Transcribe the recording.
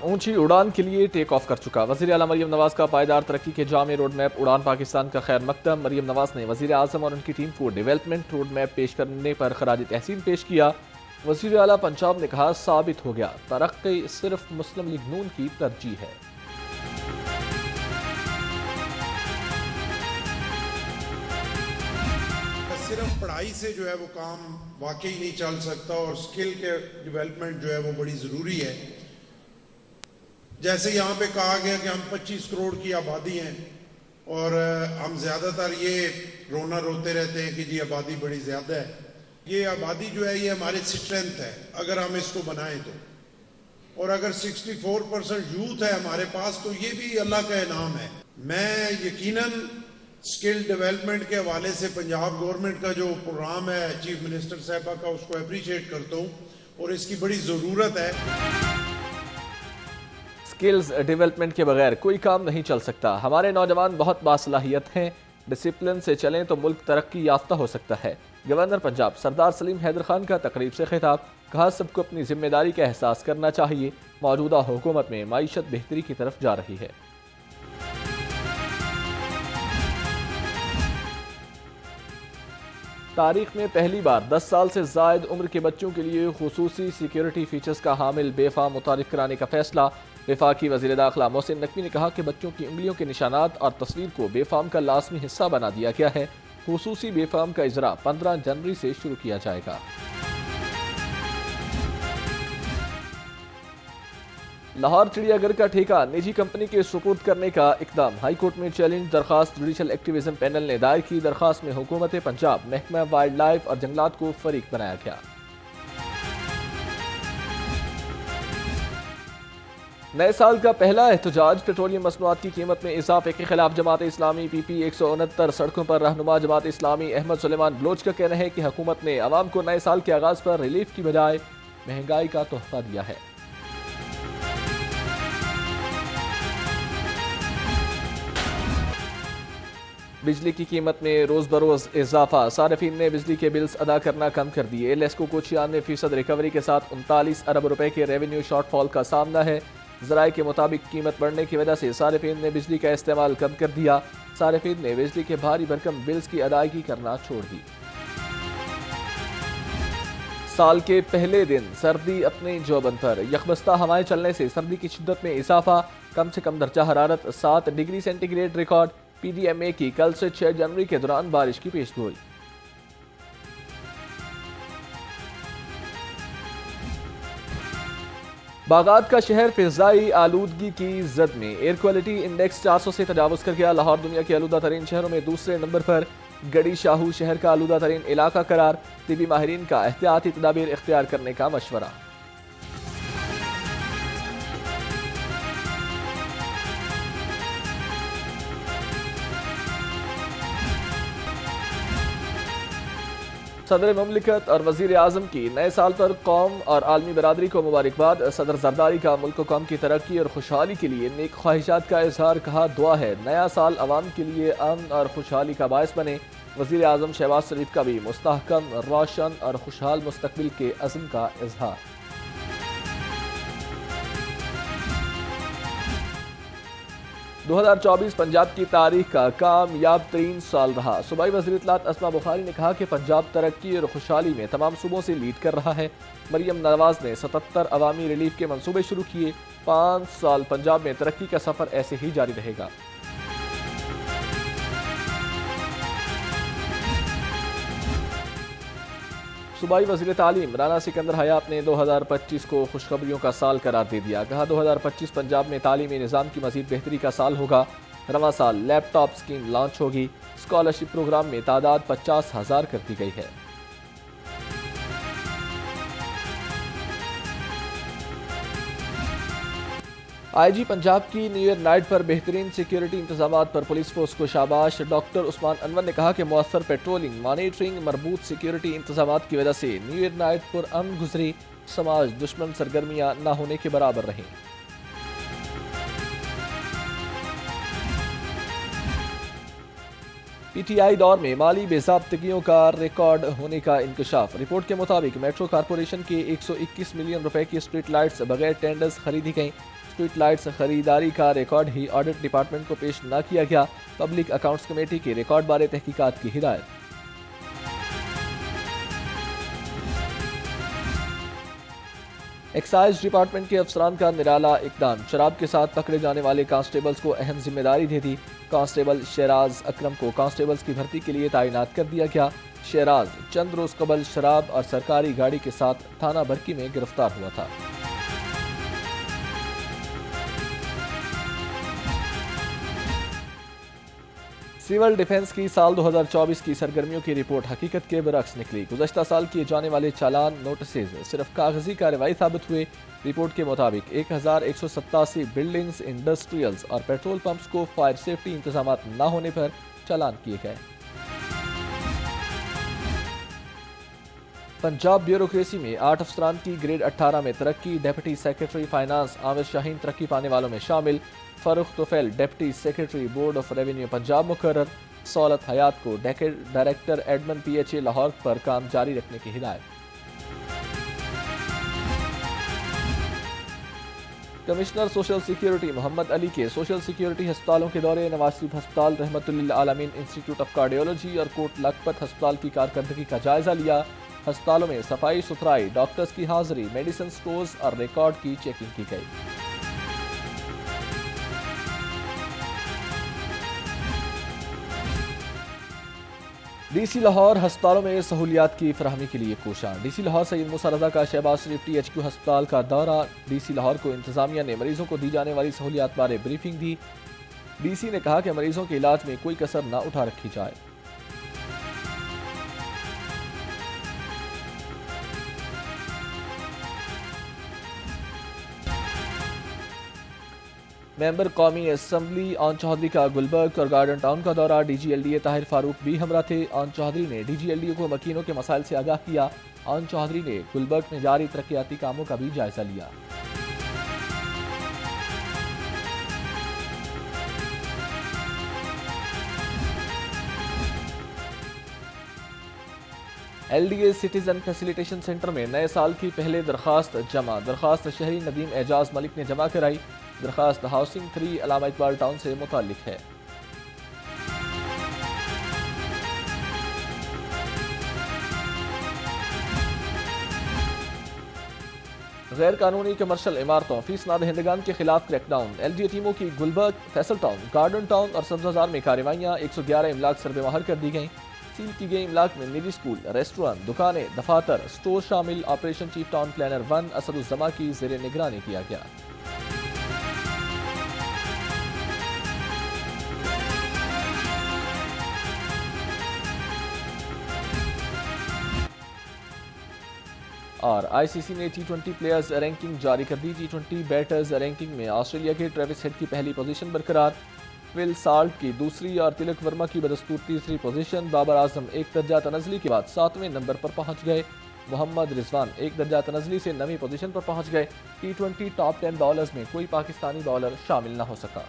اونچی اڑان کے لیے ٹیک آف کر چکا وزیر اعلیٰ مریم نواز کا پائیدار ترقی کے جامع روڈ میپ اڑان پاکستان کا خیر مقدم مریم نواز نے وزیر اعظم اور ان کی ٹیم کو ڈیولپمنٹ روڈ میپ پیش کرنے پر خراج تحسین پیش کیا۔ وزیر اعلیٰ پنجاب نے کہا ثابت ہو گیا ترقی صرف مسلم لیگ نون کی ترجیح ہے۔ صرف پڑھائی سے جو ہے وہ کام واقعی نہیں چل سکتا اور سکل کے ڈیولپمنٹ جو ہے وہ بڑی ضروری ہے۔ جیسے یہاں پہ کہا گیا کہ ہم 25 کروڑ کی آبادی ہیں اور ہم زیادہ تر یہ روتے رہتے ہیں کہ جی آبادی بڑی زیادہ ہے۔ یہ آبادی جو ہے یہ ہمارے اسٹرینتھ ہے اگر ہم اس کو بنائیں تو، اور اگر 64% یوتھ ہے ہمارے پاس تو یہ بھی اللہ کا انعام ہے۔ میں یقیناً سکل ڈیولپمنٹ کے حوالے سے پنجاب گورنمنٹ کا جو پروگرام ہے چیف منسٹر صاحبہ کا، اس کو اپریشیٹ کرتا ہوں اور اس کی بڑی ضرورت ہے۔ سکلز ڈیولپمنٹ کے بغیر کوئی کام نہیں چل سکتا۔ ہمارے نوجوان بہت باصلاحیت ہیں، ڈسپلن سے چلیں تو ملک ترقی یافتہ ہو سکتا ہے۔ گورنر پنجاب سردار سلیم حیدر خان کا تقریب سے خطاب، کہا سب کو اپنی ذمہ داری کا احساس کرنا چاہیے، موجودہ حکومت میں معیشت بہتری کی طرف جا رہی ہے۔ تاریخ میں پہلی بار 10 سال سے زائد عمر کے بچوں کے لیے خصوصی سیکیورٹی فیچرز کا حامل بے فام متعارف کرانے کا فیصلہ۔ وفاقی وزیر داخلہ محسن نقوی نے کہا کہ بچوں کی انگلیوں کے نشانات اور تصویر کو بے فام کا لازمی حصہ بنا دیا گیا ہے۔ خصوصی بے فام کا اجراء 15 جنوری سے شروع کیا جائے گا۔ لاہور چڑیا گھر کا ٹھیکہ نجی کمپنی کے سپرد کرنے کا اقدام، ہائی کورٹ میں چیلنج درخواست جوڈیشل ایکٹیویزم پینل نے دائر کی۔ درخواست میں حکومت پنجاب، محکمہ وائلڈ لائف اور جنگلات کو فریق بنایا گیا۔ نئے سال کا پہلا احتجاج، پیٹرولیم مصنوعات کی قیمت میں اضافے کے خلاف جماعت اسلامی پی پی 169 سڑکوں پر۔ رہنما جماعت اسلامی احمد سلیمان بلوچ کا کہنا ہے کہ حکومت نے عوام کو نئے سال کے آغاز پر ریلیف کی بجائے مہنگائی کا تحفہ دیا ہے۔ بجلی کی قیمت میں روز بروز اضافہ، صارفین نے بجلی کے بلز ادا کرنا کم کر دیے۔ لیسکو کو 96% ریکوری کے ساتھ 39 ارب روپے کے ریونیو شارٹ فال کا سامنا ہے۔ ذرائع کے مطابق قیمت بڑھنے کی وجہ سے صارفین نے بجلی کا استعمال کم کر دیا۔ صارفین نے بجلی کے بھاری بھرکم بلز کی ادائیگی کرنا چھوڑ دی۔ سال کے پہلے دن سردی اپنے جوبن پر، یخبستہ ہوائیں چلنے سے سردی کی شدت میں اضافہ، کم سے کم درجہ حرارت 7 degree centigrade record. P D M A کی کل سے 6 جنوری کے دوران بارش کی پیش گوئی۔ باغات کا شہر فضائی آلودگی کی زد میں، ایئر کوالٹی انڈیکس 400 سے تجاوز کر گیا۔ لاہور دنیا کے آلودہ ترین شہروں میں دوسرے نمبر پر، گڑی شاہو شہر کا آلودہ ترین علاقہ قرار۔ طبی ماہرین کا احتیاطی تدابیر اختیار کرنے کا مشورہ۔ صدر مملکت اور وزیر اعظم کی نئے سال پر قوم اور عالمی برادری کو مبارکباد۔ صدر زرداری کا ملک و قوم کی ترقی اور خوشحالی کے لیے نیک خواہشات کا اظہار، کہا دعا ہے نیا سال عوام کے لیے امن اور خوشحالی کا باعث بنے۔ وزیر اعظم شہباز شریف کا بھی مستحکم، روشن اور خوشحال مستقبل کے عزم کا اظہار۔ 2024 پنجاب کی تاریخ کا کامیاب ترین سال رہا۔ صوبائی وزیر اطلاعات اسما بخاری نے کہا کہ پنجاب ترقی اور خوشحالی میں تمام صوبوں سے لیڈ کر رہا ہے۔ مریم نواز نے 77 عوامی ریلیف کے منصوبے شروع کیے۔ 5 سال پنجاب میں ترقی کا سفر ایسے ہی جاری رہے گا۔ صوبائی وزیر تعلیم رانا سکندر حیات نے 2025 کو خوشخبریوں کا سال قرار دے دیا، کہا 2025 پنجاب میں تعلیمی نظام کی مزید بہتری کا سال ہوگا۔ رواں سال لیپ ٹاپ اسکیم لانچ ہوگی۔ اسکالرشپ پروگرام میں تعداد 50,000 کر دی گئی ہے۔ آئی جی پنجاب کی نیو ایئر نائٹ پر بہترین سیکیورٹی انتظامات پر پولیس فورس کو شاباش۔ ڈاکٹر عثمان انور نے کہا کہ مؤثر پیٹرولنگ، مانیٹرنگ، مربوط سیکیورٹی انتظامات کی وجہ سے نیو ایئر نائٹ پر امن گزری۔ سماج دشمن سرگرمیاں نہ ہونے کے برابر رہیں۔ پی ٹی آئی دور میں مالی بے ضابطگیوں کا ریکارڈ ہونے کا انکشاف۔ رپورٹ کے مطابق میٹرو کارپوریشن کے 121 ملین روپے کی اسٹریٹ لائٹس بغیر ٹینڈرز خریدی گئیں۔ اسٹریٹ لائٹس خریداری کا ریکارڈ ہی آڈٹ ڈپارٹمنٹ کو پیش نہ کیا گیا۔ پبلک اکاؤنٹس کمیٹی کے ریکارڈ بارے تحقیقات کی ہدایت۔ ایکسائز ڈپارٹمنٹ کے افسران کا نرالا اقدام، شراب کے ساتھ پکڑے جانے والے کانسٹیبلز کو اہم ذمہ داری دے دی۔ کانسٹیبل شیراز اکرم کو کانسٹیبلز کی بھرتی کے لیے تعینات کر دیا گیا۔ شیراز چند روز قبل شراب اور سرکاری گاڑی کے ساتھ تھانہ برکی میں گرفتار ہوا تھا۔ سول ڈیفنس کی سال 2024 کی سرگرمیوں کی رپورٹ حقیقت کے برعکس نکلی۔ گزشتہ سال کیے جانے والے چالان نوٹسز صرف کاغذی کارروائی ثابت ہوئے۔ رپورٹ کے مطابق 1187 بلڈنگز، انڈسٹریلز اور پیٹرول پمپس کو فائر سیفٹی انتظامات نہ ہونے پر چالان کیے گئے۔ پنجاب بیوروکریسی میں 8 افسران کی گریڈ 18 میں ترقی۔ Deputy secretary finance Amir Shaheen ترقی پانے والوں میں شامل۔ Farooq Tufail deputy secretary board of revenue Punjab مقرر۔ سہولت حیات کو director admin P H A Lahore پر کام جاری رکھنے کی ہدایت۔ Commissioner social security Muhammad Ali کے سوشل سیکیورٹی ہسپتالوں کے دورے۔ نواز شریف ہسپتال، رحمت للعالمین انسٹیٹیوٹ آف کارڈیولوجی اور کوٹ لکھپت ہسپتال کی کارکردگی کا جائزہ لیا۔ ہسپتالوں میں صفائی ستھرائی، ڈاکٹرز کی حاضری، میڈیسن سٹورز اور ریکارڈ کی چیکنگ کی گئی۔ ڈی سی لاہور ہسپتالوں میں سہولیات کی فراہمی کے لیے کوشاں۔ ڈی سی لاہور سید موسیٰ رضا کا شہباز شریف ٹی ایچ کیو ہسپتال کا دورہ۔ ڈی سی لاہور کو انتظامیہ نے مریضوں کو دی جانے والی سہولیات بارے بریفنگ دی۔ ڈی سی نے کہا کہ مریضوں کے علاج میں کوئی کسر نہ اٹھا رکھی جائے۔ ممبر قومی اسمبلی آن چوہدری کا گلبرگ اور گارڈن ٹاؤن کا دورہ۔ D G L D A Tahir Farooq بھی ہمراہ تھے۔ آن چوہدری نے D G L D A کو مکینوں کے مسائل سے آگاہ کیا۔ آن چوہدری نے گلبرگ میں جاری ترقیاتی کاموں کا بھی جائزہ لیا۔ L D a citizen facilitation centre میں نئے سال کی پہلے درخواست جمع۔ درخواست شہری ندیم اعجاز ملک نے جمع کرائی۔ درخواست ہاؤسنگ 3 علامہ اقبال ٹاؤن سے متعلق ہے۔ غیر قانونی کمرشل عمارتوں، فیس نہ دہندگان کے خلاف crack down. L D A ٹیموں کی Gulberg, Faisal Town, Garden Town اور سبز بازار میں کارروائیاں۔ 111 املاک سربے مہر کر دی گئیں۔ سیل کی گئی املاک میں نجی اسکول، ریسٹوران، دکانیں، دفاتر، سٹور شامل۔ Operation chief town planner 1 Asad Uzzaman کی زیر نگرانی کیا گیا۔ اور آئی سی سی نے T20 پلیئرز رینکنگ جاری کر دی۔ T20 بیٹرز رینکنگ میں آسٹریلیا کے ٹریوس ہیڈ کی پہلی پوزیشن برقرار، ول سالٹ کی دوسری اور تلک ورما کی بدستور تیسری پوزیشن۔ بابر اعظم 1 درجہ تنزلی کے بعد 7ویں نمبر پر پہنچ گئے۔ محمد رضوان 1 درجہ تنزلی سے 9ویں پوزیشن پر پہنچ گئے۔ T20 ٹاپ 10 باؤلرز میں کوئی پاکستانی باؤلر شامل نہ ہو سکا۔